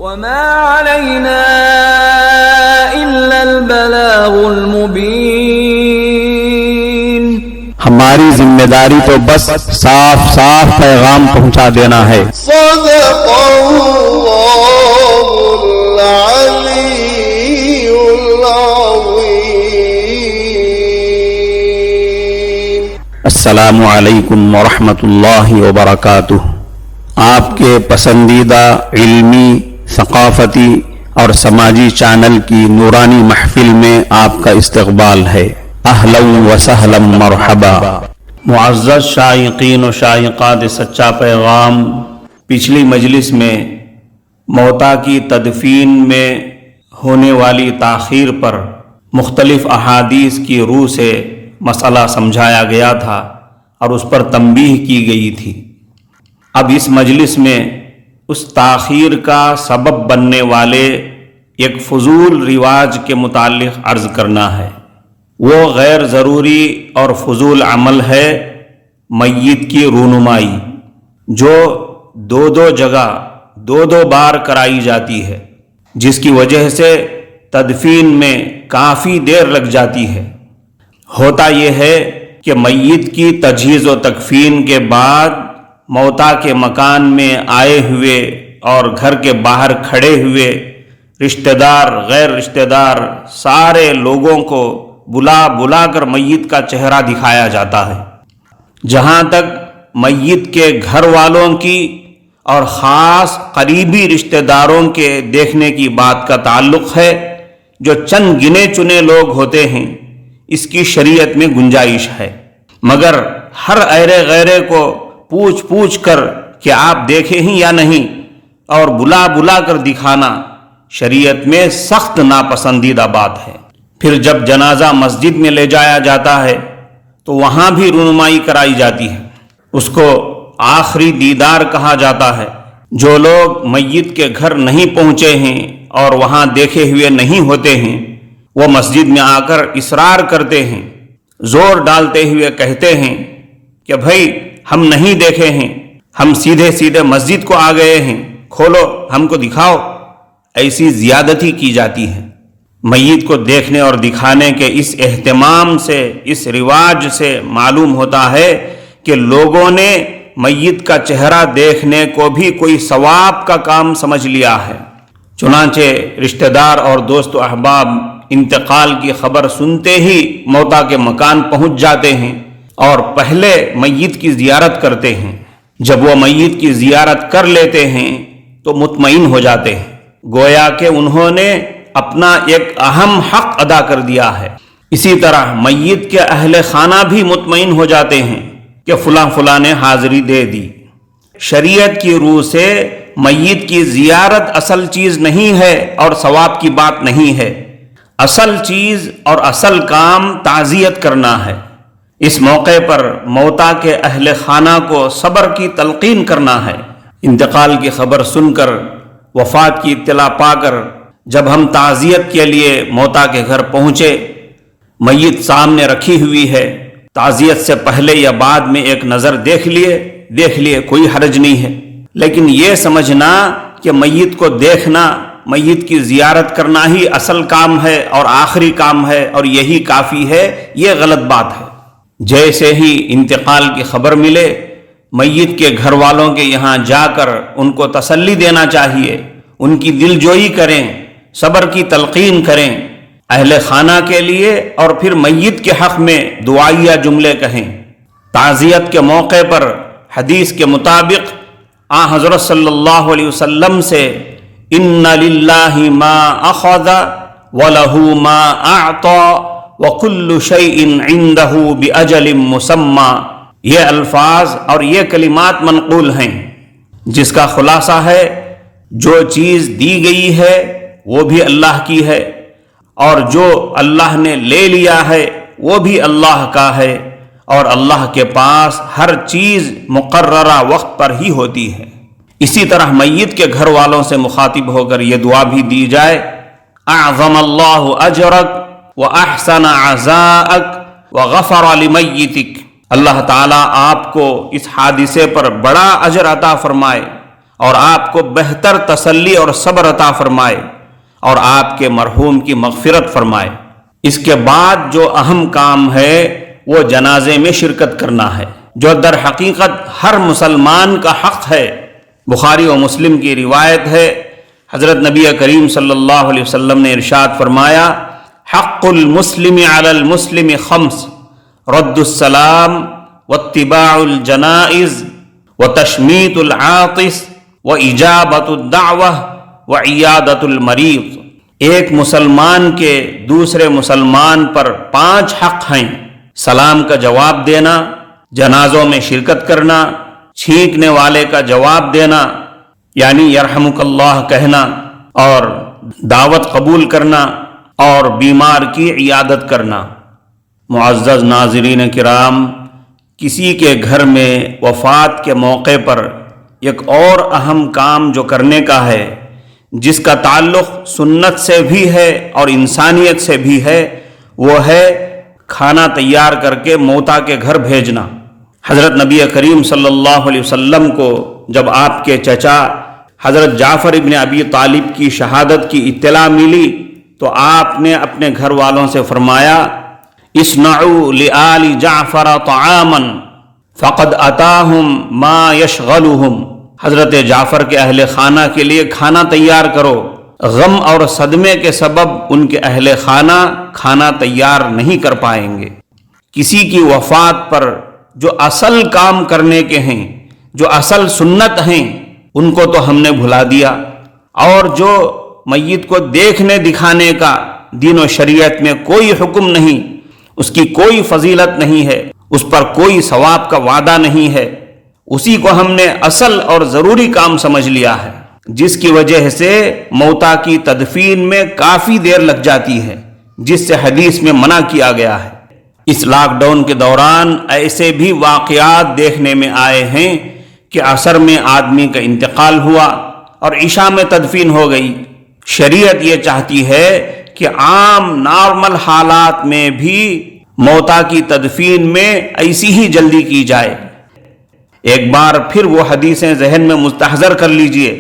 وما علينا إلا البلاغ المبين. ہماری ذمہ داری تو بس صاف صاف پیغام پہنچا دینا ہے. صدق اللہ العلی العظیم. السلام علیکم ورحمۃ اللہ وبرکاتہ. آپ کے پسندیدہ علمی، ثقافتی اور سماجی چینل کی نورانی محفل میں آپ کا استقبال ہے. اہلا و سہلا مرحبا. معزز شائقین و شائقات سچا پیغام، پچھلی مجلس میں موتا کی تدفین میں ہونے والی تاخیر پر مختلف احادیث کی روح سے مسئلہ سمجھایا گیا تھا اور اس پر تنبیہ کی گئی تھی. اب اس مجلس میں اس تاخیر کا سبب بننے والے ایک فضول رواج کے متعلق عرض کرنا ہے. وہ غیر ضروری اور فضول عمل ہے میت کی رونمائی، جو دو جگہ دو بار کرائی جاتی ہے، جس کی وجہ سے تدفین میں کافی دیر لگ جاتی ہے. ہوتا یہ ہے کہ میت کی تجہیز و تکفین کے بعد موتا کے مکان میں آئے ہوئے اور گھر کے باہر کھڑے ہوئے رشتہ دار، غیر رشتہ دار سارے لوگوں کو بلا کر میت کا چہرہ دکھایا جاتا ہے. جہاں تک میت کے گھر والوں کی اور خاص قریبی رشتہ داروں کے دیکھنے کی بات کا تعلق ہے، جو چند گنے چنے لوگ ہوتے ہیں، اس کی شریعت میں گنجائش ہے. مگر ہر ایرے غیرے کو پوچھ کر کہ آپ دیکھے ہیں یا نہیں اور بلا کر دکھانا شریعت میں سخت ناپسندیدہ بات ہے. پھر جب جنازہ مسجد میں لے جایا جاتا ہے تو وہاں بھی رونمائی کرائی جاتی ہے. اس کو آخری دیدار کہا جاتا ہے. جو لوگ میت کے گھر نہیں پہنچے ہیں اور وہاں دیکھے ہوئے نہیں ہوتے ہیں، وہ مسجد میں آ کر اصرار کرتے ہیں، زور ڈالتے ہوئے کہتے ہیں کہ بھائی ہم نہیں دیکھے ہیں، ہم سیدھے مسجد کو آ گئے ہیں، کھولو ہم کو دکھاؤ. ایسی زیادتی کی جاتی ہے. میت کو دیکھنے اور دکھانے کے اس اہتمام سے، اس رواج سے معلوم ہوتا ہے کہ لوگوں نے میت کا چہرہ دیکھنے کو بھی کوئی ثواب کا کام سمجھ لیا ہے. چنانچہ رشتہ دار اور دوست و احباب انتقال کی خبر سنتے ہی موتا کے مکان پہنچ جاتے ہیں اور پہلے میت کی زیارت کرتے ہیں. جب وہ میت کی زیارت کر لیتے ہیں تو مطمئن ہو جاتے ہیں، گویا کہ انہوں نے اپنا ایک اہم حق ادا کر دیا ہے. اسی طرح میت کے اہل خانہ بھی مطمئن ہو جاتے ہیں کہ فلاں نے حاضری دے دی. شریعت کی روح سے میت کی زیارت اصل چیز نہیں ہے اور ثواب کی بات نہیں ہے. اصل چیز اور اصل کام تعزیت کرنا ہے. اس موقع پر موتا کے اہل خانہ کو صبر کی تلقین کرنا ہے. انتقال کی خبر سن کر، وفات کی اطلاع پا کر جب ہم تعزیت کے لیے موتا کے گھر پہنچے، میت سامنے رکھی ہوئی ہے، تعزیت سے پہلے یا بعد میں ایک نظر دیکھ لیے کوئی حرج نہیں ہے. لیکن یہ سمجھنا کہ میت کو دیکھنا، میت کی زیارت کرنا ہی اصل کام ہے اور آخری کام ہے اور یہی کافی ہے، یہ غلط بات ہے. جیسے ہی انتقال کی خبر ملے، میت کے گھر والوں کے یہاں جا کر ان کو تسلی دینا چاہیے، ان کی دل جوئی کریں، صبر کی تلقین کریں اہل خانہ کے لیے، اور پھر میت کے حق میں دعائیہ جملے کہیں. تعزیت کے موقع پر حدیث کے مطابق حضرت صلی اللہ علیہ وسلم سے ان للہ ما اخذ وله ما اعطى وكل شيء عنده باجل مسمى، یہ الفاظ اور یہ کلمات منقول ہیں، جس کا خلاصہ ہے جو چیز دی گئی ہے وہ بھی اللہ کی ہے، اور جو اللہ نے لے لیا ہے وہ بھی اللہ کا ہے، اور اللہ کے پاس ہر چیز مقررہ وقت پر ہی ہوتی ہے. اسی طرح میت کے گھر والوں سے مخاطب ہو کر یہ دعا بھی دی جائے، اعظم اللہ اجرک واحسن عزاءک وغفر لمیتک، اللہ تعالیٰ آپ کو اس حادثے پر بڑا اجر عطا فرمائے اور آپ کو بہتر تسلی اور صبر عطا فرمائے اور آپ کے مرحوم کی مغفرت فرمائے۔ اس کے بعد جو اہم کام ہے وہ جنازے میں شرکت کرنا ہے، جو در حقیقت ہر مسلمان کا حق ہے۔ بخاری و مسلم کی روایت ہے، حضرت نبی کریم صلی اللہ علیہ وسلم نے ارشاد فرمایا، حق المسلم علی المسلم خمس، رد السلام واتباع الجنائز وتشمیت العاطس واجابت الدعوہ وعیادت المریض۔ ایک مسلمان کے دوسرے مسلمان پر 5 حق ہیں: سلام کا جواب دینا، جنازوں میں شرکت کرنا، چھینکنے والے کا جواب دینا یعنی یرحمک اللہ کہنا، اور دعوت قبول کرنا، اور بیمار کی عیادت کرنا۔ معزز ناظرین کرام، کسی کے گھر میں وفات کے موقع پر ایک اور اہم کام جو کرنے کا ہے، جس کا تعلق سنت سے بھی ہے اور انسانیت سے بھی ہے، وہ ہے کھانا تیار کر کے موتا کے گھر بھیجنا۔ حضرت نبی کریم صلی اللہ علیہ وسلم کو جب آپ کے چچا حضرت جعفر ابن ابی طالب کی شہادت کی اطلاع ملی تو آپ نے اپنے گھر والوں سے فرمایا، اصنعوا لآل جعفر طعاما فقد اتاہم ما یشغلہم۔ حضرت جعفر کے اہل خانہ کے لیے کھانا تیار کرو، غم اور صدمے کے سبب ان کے اہل خانہ کھانا تیار نہیں کر پائیں گے۔ کسی کی وفات پر جو اصل کام کرنے کے ہیں، جو اصل سنت ہیں، ان کو تو ہم نے بھلا دیا، اور جو میت کو دیکھنے دکھانے کا دین و شریعت میں کوئی حکم نہیں، اس کی کوئی فضیلت نہیں ہے، اس پر کوئی ثواب کا وعدہ نہیں ہے، اسی کو ہم نے اصل اور ضروری کام سمجھ لیا ہے، جس کی وجہ سے موتا کی تدفین میں کافی دیر لگ جاتی ہے، جس سے حدیث میں منع کیا گیا ہے۔ اس لاک ڈاؤن کے دوران ایسے بھی واقعات دیکھنے میں آئے ہیں کہ عصر میں آدمی کا انتقال ہوا اور عشاء میں تدفین ہو گئی۔ شریعت یہ چاہتی ہے کہ عام نارمل حالات میں بھی موتا کی تدفین میں ایسی ہی جلدی کی جائے۔ ایک بار پھر وہ حدیثیں ذہن میں مستحضر کر لیجئے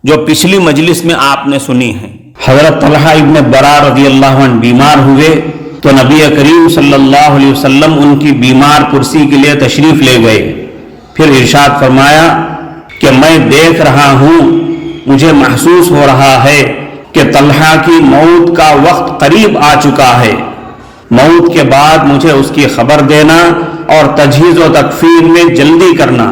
جو پچھلی مجلس میں آپ نے سنی ہیں۔ حضرت طلحہ ابن برا رضی اللہ عنہ بیمار ہوئے تو نبی کریم صلی اللہ علیہ وسلم ان کی بیمار کرسی کے لیے تشریف لے گئے، پھر ارشاد فرمایا کہ میں دیکھ رہا ہوں، مجھے محسوس ہو رہا ہے کہ طلحہ کی موت کا وقت قریب آ چکا ہے، موت کے بعد مجھے اس کی خبر دینا اور تجہیز و تکفین میں جلدی کرنا،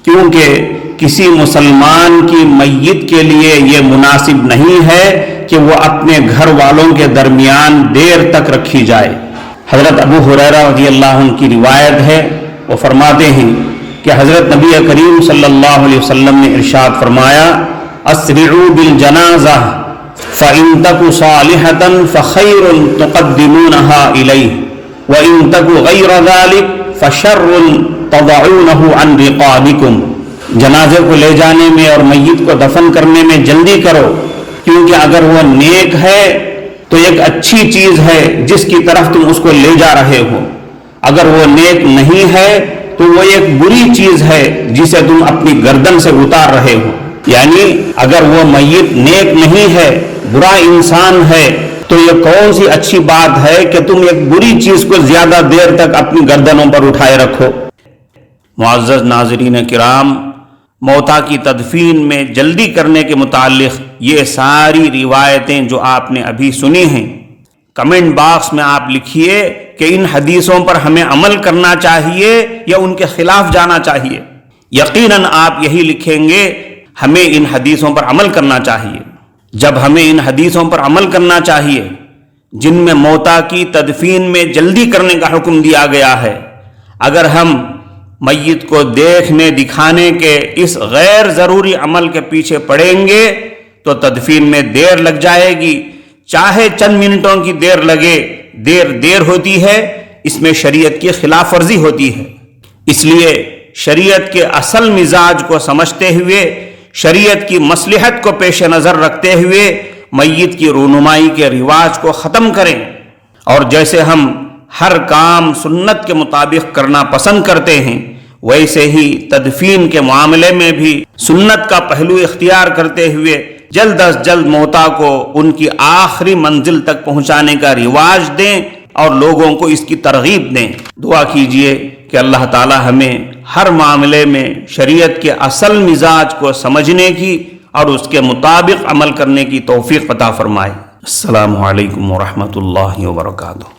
کیونکہ کسی مسلمان کی میت کے لیے یہ مناسب نہیں ہے کہ وہ اپنے گھر والوں کے درمیان دیر تک رکھی جائے۔ حضرت ابو ہریرہ رضی اللہ عنہ کی روایت ہے، وہ فرماتے ہیں کہ حضرت نبی کریم صلی اللہ علیہ وسلم نے ارشاد فرمایا، اسرعوا بالجنازہ فإن تک صالحة فخیر تقدمونها الیہ وإن تک غیر ذلک فشر تضعونہ عن رقابکم۔ جنازے کو لے جانے میں اور میت کو دفن کرنے میں جلدی کرو، کیونکہ اگر وہ نیک ہے تو ایک اچھی چیز ہے جس کی طرف تم اس کو لے جا رہے ہو، اگر وہ نیک نہیں ہے تو وہ ایک بری چیز ہے جسے تم اپنی گردن سے اتار رہے ہو۔ یعنی اگر وہ میت نیک نہیں ہے، برا انسان ہے، تو یہ کون سی اچھی بات ہے کہ تم ایک بری چیز کو زیادہ دیر تک اپنی گردنوں پر اٹھائے رکھو۔ معزز ناظرین کرام، موتا کی تدفین میں جلدی کرنے کے متعلق یہ ساری روایتیں جو آپ نے ابھی سنی ہیں، کمنٹ باکس میں آپ لکھیے کہ ان حدیثوں پر ہمیں عمل کرنا چاہیے یا ان کے خلاف جانا چاہیے۔ یقیناً آپ یہی لکھیں گے ہمیں ان حدیثوں پر عمل کرنا چاہیے۔ جب ہمیں ان حدیثوں پر عمل کرنا چاہیے جن میں موتا کی تدفین میں جلدی کرنے کا حکم دیا گیا ہے، اگر ہم میت کو دیکھنے دکھانے کے اس غیر ضروری عمل کے پیچھے پڑیں گے تو تدفین میں دیر لگ جائے گی، چاہے چند منٹوں کی دیر لگے، دیر ہوتی ہے، اس میں شریعت کی خلاف ورزی ہوتی ہے۔ اس لیے شریعت کے اصل مزاج کو سمجھتے ہوئے، شریعت کی مصلحت کو پیش نظر رکھتے ہوئے میت کی رونمائی کے رواج کو ختم کریں، اور جیسے ہم ہر کام سنت کے مطابق کرنا پسند کرتے ہیں، ویسے ہی تدفین کے معاملے میں بھی سنت کا پہلو اختیار کرتے ہوئے جلد از جلد موتا کو ان کی آخری منزل تک پہنچانے کا رواج دیں اور لوگوں کو اس کی ترغیب دیں۔ دعا کیجئے کہ اللہ تعالی ہمیں ہر معاملے میں شریعت کے اصل مزاج کو سمجھنے کی اور اس کے مطابق عمل کرنے کی توفیق عطا فرمائے۔ السلام علیکم ورحمۃ اللہ وبرکاتہ۔